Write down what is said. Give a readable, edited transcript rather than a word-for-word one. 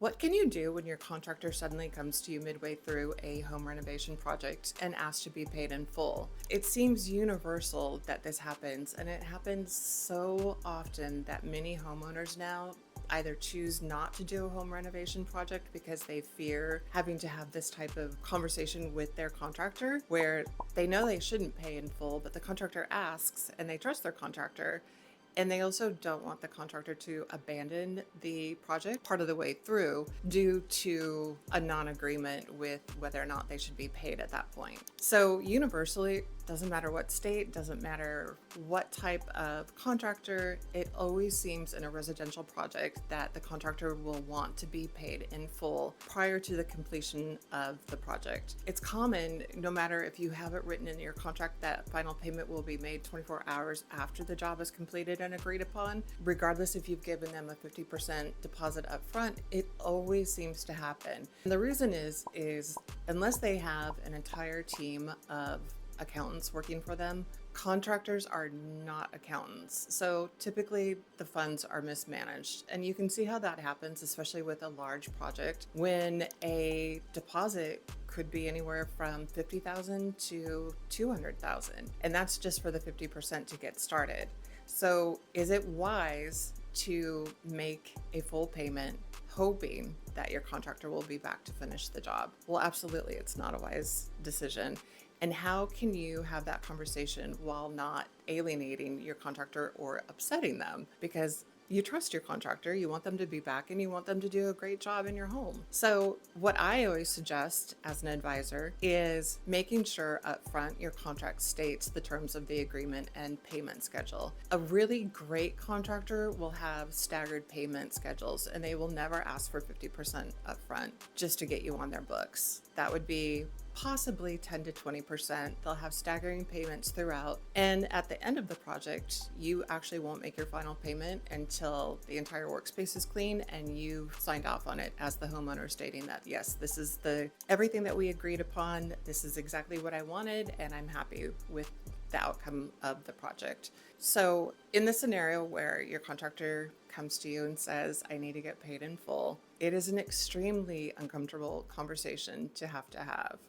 What can you do when your contractor suddenly comes to you midway through a home renovation project and asks to be paid in full? It seems universal that this happens, and it happens so often that many homeowners now either choose not to do a home renovation project because they fear having to have this type of conversation with their contractor where they know they shouldn't pay in full, but the contractor asks and they trust their contractor. And they also don't want the contractor to abandon the project part of the way through due to a non-agreement with whether or not they should be paid at that point. So universally, doesn't matter what state, doesn't matter what type of contractor, it always seems in a residential project that the contractor will want to be paid in full prior to the completion of the project. It's common, no matter if you have it written in your contract that final payment will be made 24 hours after the job is completed and agreed upon, regardless if you've given them a 50% deposit up front, it always seems to happen. And the reason is unless they have an entire team of accountants working for them, contractors are not accountants. So typically the funds are mismanaged. And you can see how that happens, especially with a large project, when a deposit could be anywhere from 50,000 to 200,000. And that's just for the 50% to get started. So is it wise to make a full payment hoping that your contractor will be back to finish the job? Well, absolutely, it's not a wise decision. And how can you have that conversation while not alienating your contractor or upsetting them? Because you trust your contractor, you want them to be back, and you want them to do a great job in your home. So what I always suggest as an advisor is making sure up front your contract states the terms of the agreement and payment schedule. A really great contractor will have staggered payment schedules, and they will never ask for 50% upfront just to get you on their books. That would be possibly 10 to 20%. They'll have staggering payments throughout. And at the end of the project, you actually won't make your final payment until the entire workspace is clean and you've signed off on it as the homeowner, stating that, yes, this is everything that we agreed upon. This is exactly what I wanted, and I'm happy with the outcome of the project. So in the scenario where your contractor comes to you and says, I need to get paid in full, it is an extremely uncomfortable conversation to have.